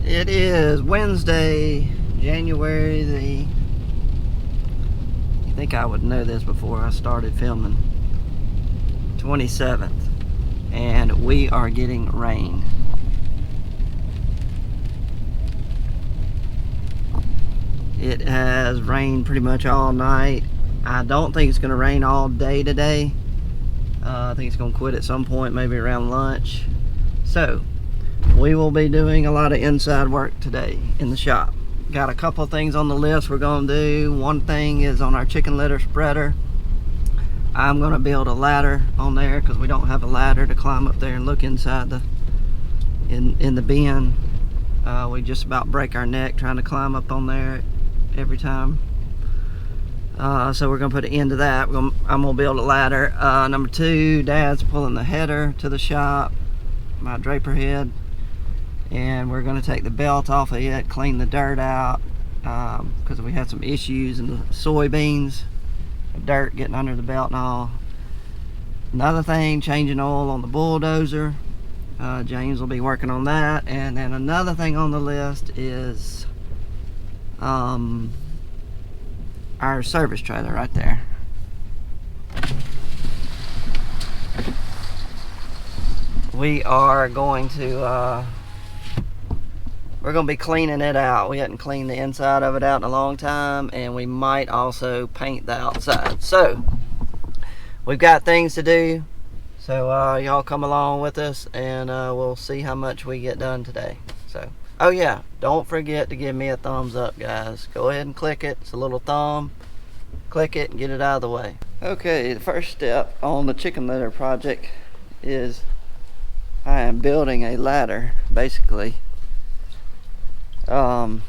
It is Wednesday, January the... You think I would know this before I started filming. 27th. And we are getting rain. It has rained pretty much all night. I don't think it's going to rain all day today. I think it's going to quit at some point, maybe around lunch. So, we will be doing a lot of inside work today in the shop. Got a couple of things on the list we're going to do. One thing is on our chicken litter spreader. I'm going to build a ladder on there because we don't have a ladder to climb up there and look inside the in the bin. We just about break our neck trying to climb up on there every time. So we're going to put an end to that. I'm going to build a ladder. Number two, Dad's pulling the header to the shop, my draper head, and we're going to take the belt off of it, clean the dirt out, because we had some issues in the soybeans, dirt getting under the belt and all. Another thing, changing oil on the bulldozer. James will be working on that. And then another thing on the list is our service trailer right there. We are going to we're going to be cleaning it out. We hadn't cleaned the inside of it out in a long time, and we might also paint the outside. So we've got things to do, so y'all come along with us, and we'll see how much we get done today. So, oh yeah, don't forget to give me a thumbs up, guys. Go ahead and click it. It's a little thumb. Click it and get it out of the way. Okay, the first step on the chicken litter project is I am building a ladder, basically. I'm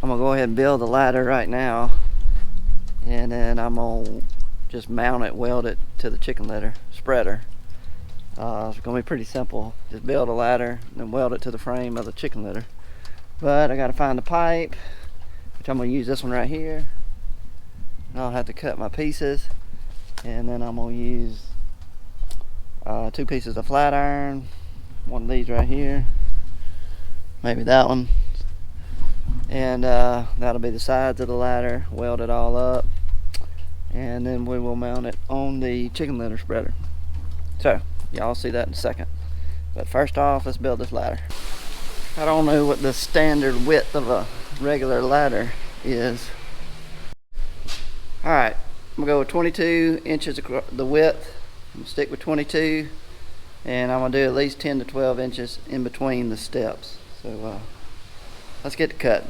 gonna go ahead and build the ladder right now, and then I'm gonna just mount it, weld it to the chicken litter spreader. It's gonna be pretty simple. Just build a ladder and then weld it to the frame of the chicken litter. But I gotta find the pipe, which I'm gonna use this one right here. I'll have to cut my pieces, and then I'm gonna use 2 pieces of flat iron, one of these right here, maybe that one, and that'll be the sides of the ladder. Weld it all up, and then we will mount it on the chicken litter spreader. So y'all see that in a second, but first off, let's build this ladder. I don't know what the standard width of a regular ladder is. Alright, I'm going to go with 22 inches across the width. I'm going to stick with 22, and I'm going to do at least 10 to 12 inches in between the steps. So let's get to cutting.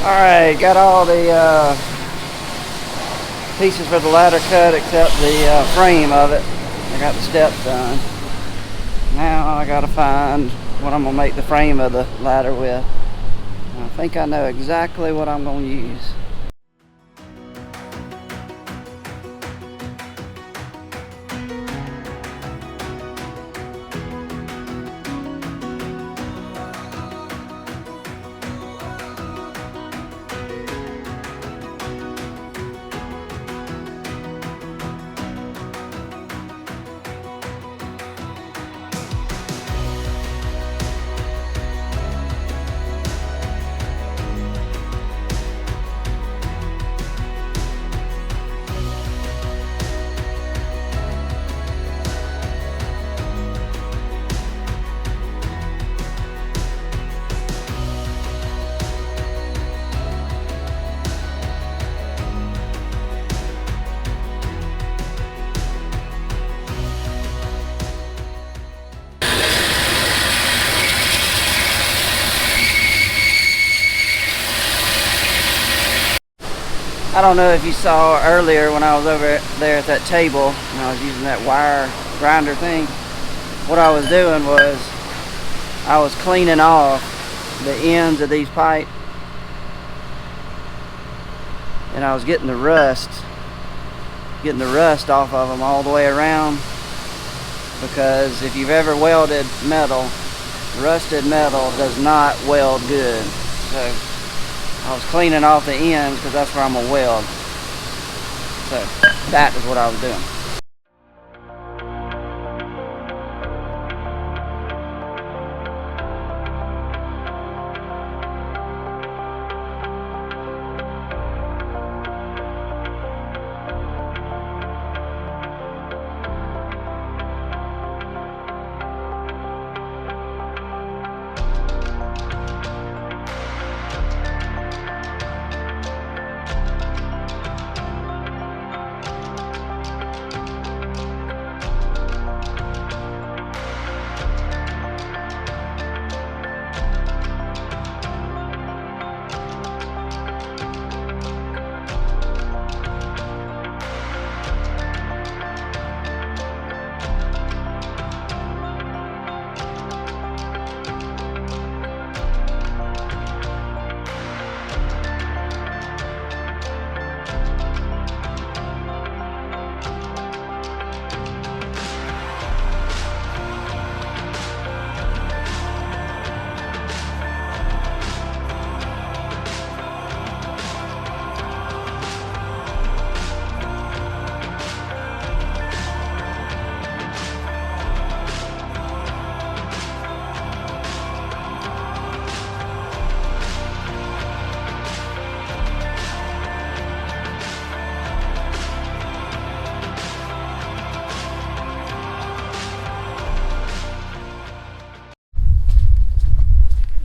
Alright, got all the pieces for the ladder cut except the frame of it. I got the steps done. Now I gotta find what I'm gonna make the frame of the ladder with. I think I know exactly what I'm gonna use. I don't know if you saw earlier when I was over there at that table and I was using that wire grinder thing. What I was doing was I was cleaning off the ends of these pipes, and I was getting the rust off of them all the way around, because if you've ever welded metal, rusted metal does not weld good. So I was cleaning off the ends because that's where I'm gonna weld. So that is what I was doing.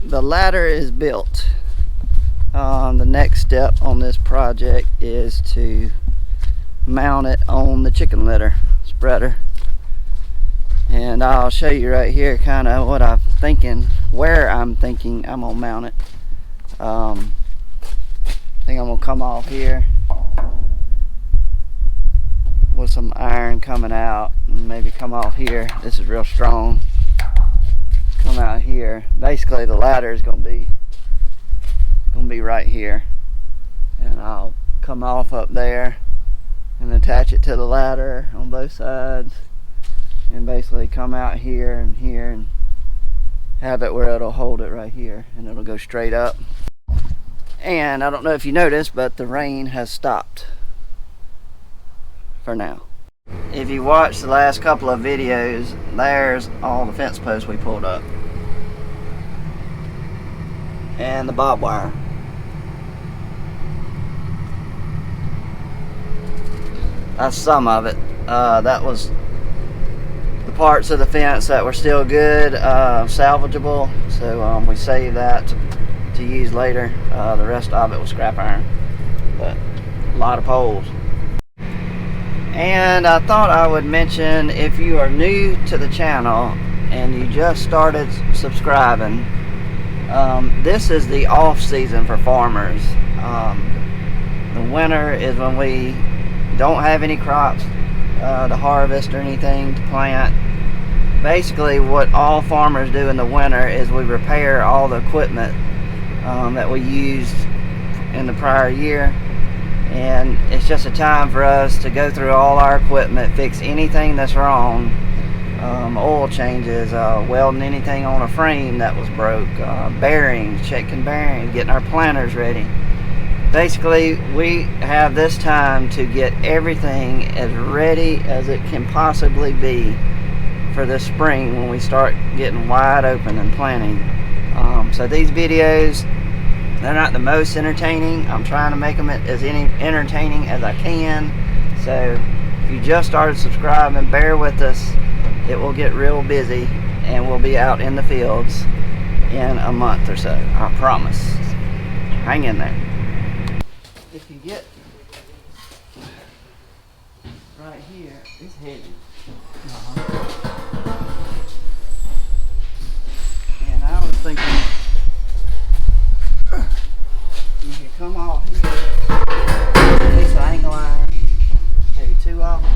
The ladder is built. The next step on this project is to mount it on the chicken litter spreader, and I'll show you right here kind of what I'm thinking, where I'm thinking I'm gonna mount it. I think I'm gonna come off here with some iron coming out, and maybe come off here. This is real strong. Come out here. Basically the ladder is gonna be right here, and I'll come off up there and attach it to the ladder on both sides, and basically come out here and have it where it'll hold it right here, and it'll go straight up. And I don't know if you noticed, but the rain has stopped for now. If you watched the last couple of videos, there's all the fence posts we pulled up and the barbed wire. That's some of it. That was the parts of the fence that were still good, salvageable, so we saved that to use later. The rest of it was scrap iron, but a lot of poles. And I thought I would mention, if you are new to the channel and you just started subscribing, This is the off season for farmers. The winter is when we don't have any crops to harvest or anything to plant. Basically what all farmers do in the winter is we repair all the equipment that we used in the prior year, and it's just a time for us to go through all our equipment, fix anything that's wrong, oil changes, welding anything on a frame that was broke, bearings, checking bearings, getting our planters ready. Basically, we have this time to get everything as ready as it can possibly be for this spring when we start getting wide open and planting. So these videos, they're not the most entertaining. I'm trying to make them as entertaining as I can. So if you just started subscribing, bear with us. It will get real busy and we'll be out in the fields in a month or so. I promise. Hang in there. If you get right here, it's heavy. And I was thinking you can come off here, at least an angle iron, maybe two of them,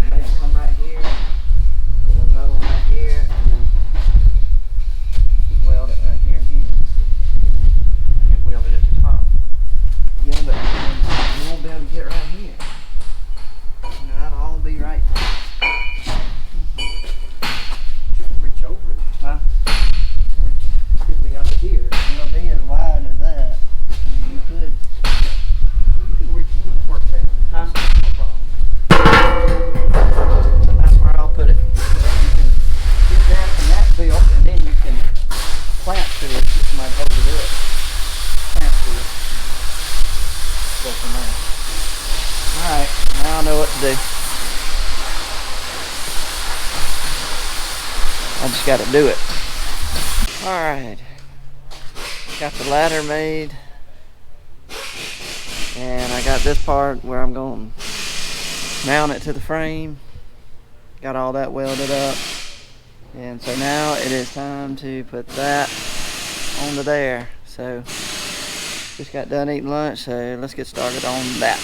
and maybe come right here, put another one right here, and then weld it right here and here, and then weld it at the top. Yeah, but you won't be able to get right here. And that'll all be right. You can reach over it. Huh? It could be up here. It'll be as wide as that. And you could. You can reach work that. Huh? No problem. That's where I'll put it. You can get that and that built, and then you can clamp to it. Get somebody hold to it. Clamp to it. Go from there. Alright, now I know what to do. I just got to do it. Alright, got the ladder made, and I got this part where I'm going to mount it to the frame. Got all that welded up, and so now it is time to put that onto there. So just got done eating lunch, so let's get started on that.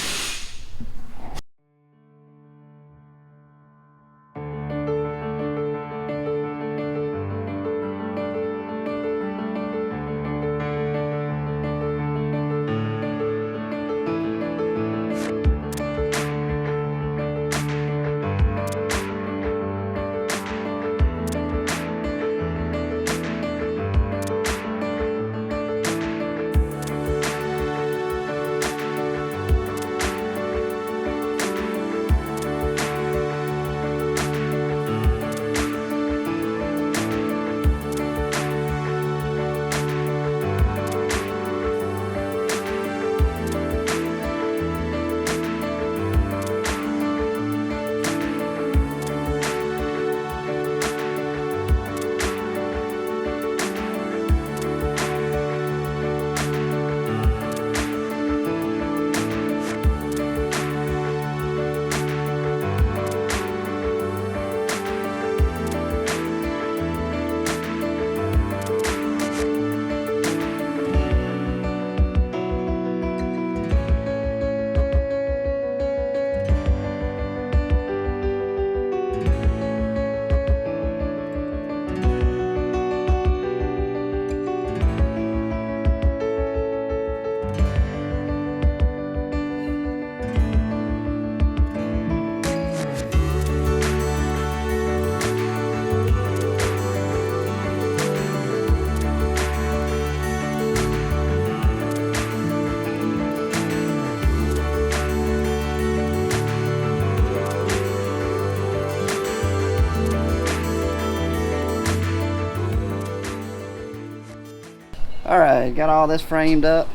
Alright, got all this framed up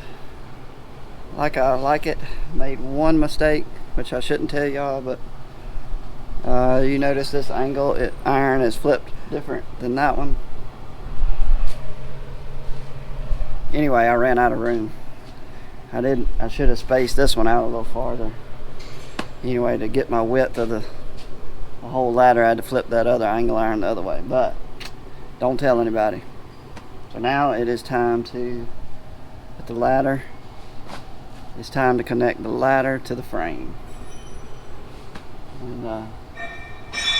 like I like it. Made one mistake, which I shouldn't tell y'all, but you notice this angle iron is flipped different than that one. Anyway, I ran out of room. I should have spaced this one out a little farther. Anyway, to get my width of the whole ladder, I had to flip that other angle iron the other way, but don't tell anybody. So now it is time to put the ladder. It's time to connect the ladder to the frame. And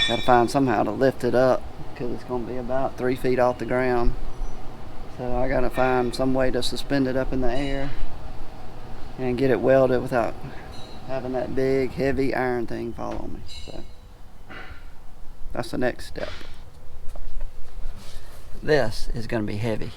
gotta find somehow to lift it up because it's gonna be about 3 feet off the ground. So I gotta find some way to suspend it up in the air and get it welded without having that big heavy iron thing fall on me. So that's the next step. This is gonna be heavy.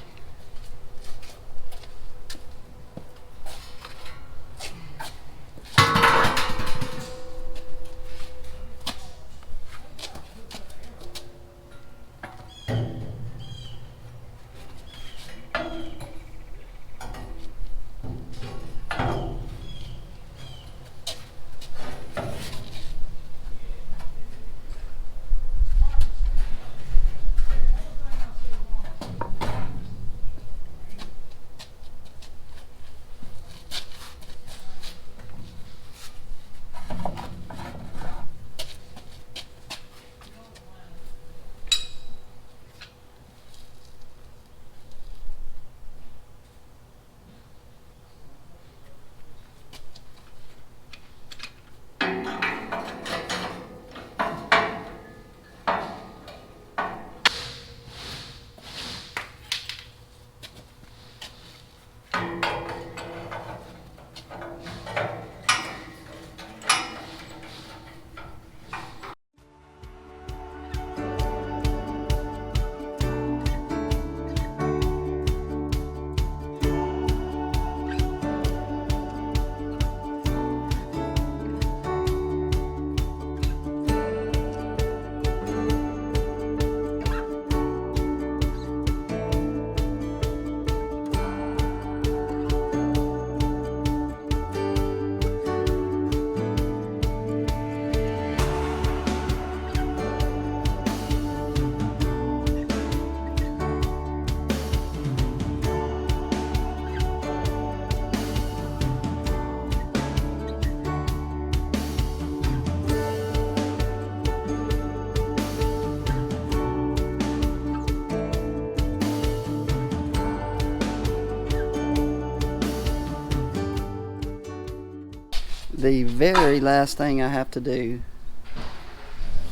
The very last thing I have to do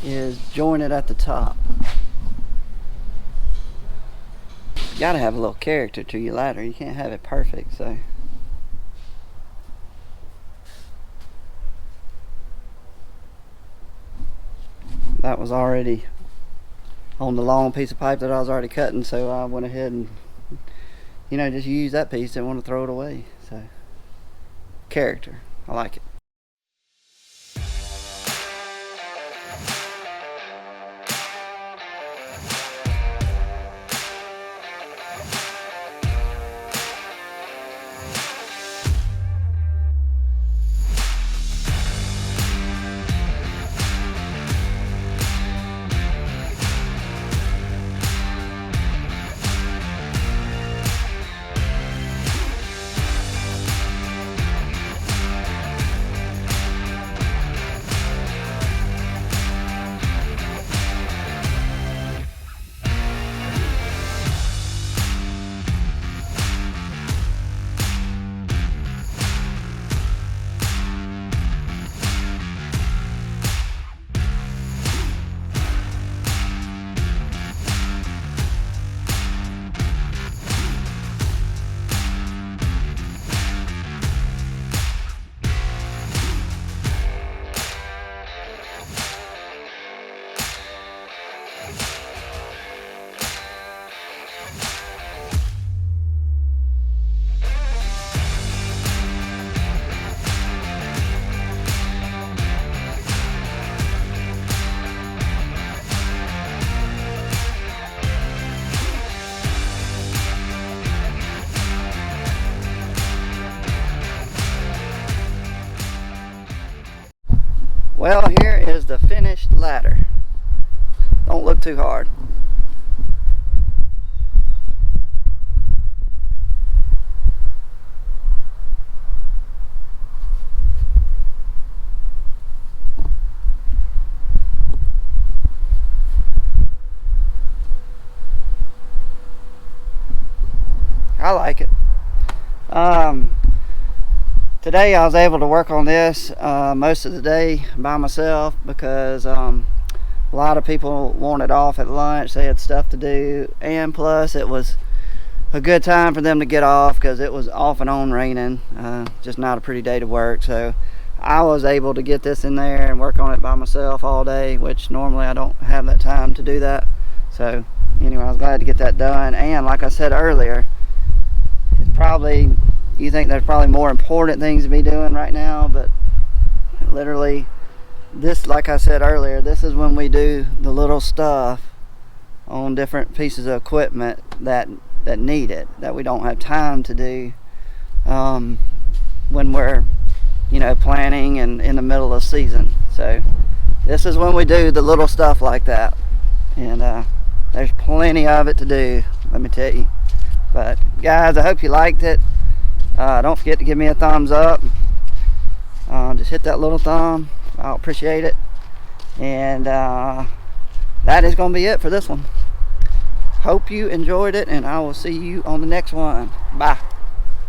is join it at the top. You gotta have a little character to your ladder. You can't have it perfect, so. That was already on the long piece of pipe that I was already cutting, so I went ahead and, you know, just use that piece. Didn't want to throw it away, so. Character, I like it. Well, here is the finished ladder. Don't look too hard. I like it. Today I was able to work on this most of the day by myself because a lot of people wanted off at lunch. They had stuff to do, and plus it was a good time for them to get off because it was off and on raining. Just not a pretty day to work, so I was able to get this in there and work on it by myself all day, which normally I don't have that time to do that. So anyway, I was glad to get that done. And like I said earlier, you think there's probably more important things to be doing right now, but literally this, like I said earlier, this is when we do the little stuff on different pieces of equipment that need it, that we don't have time to do when we're, you know, planning and in the middle of season. So this is when we do the little stuff like that, and there's plenty of it to do, let me tell you. But guys, I hope you liked it. Don't forget to give me a thumbs up. Just hit that little thumb. I'll appreciate it. And that is going to be it for this one. Hope you enjoyed it, and I will see you on the next one. Bye.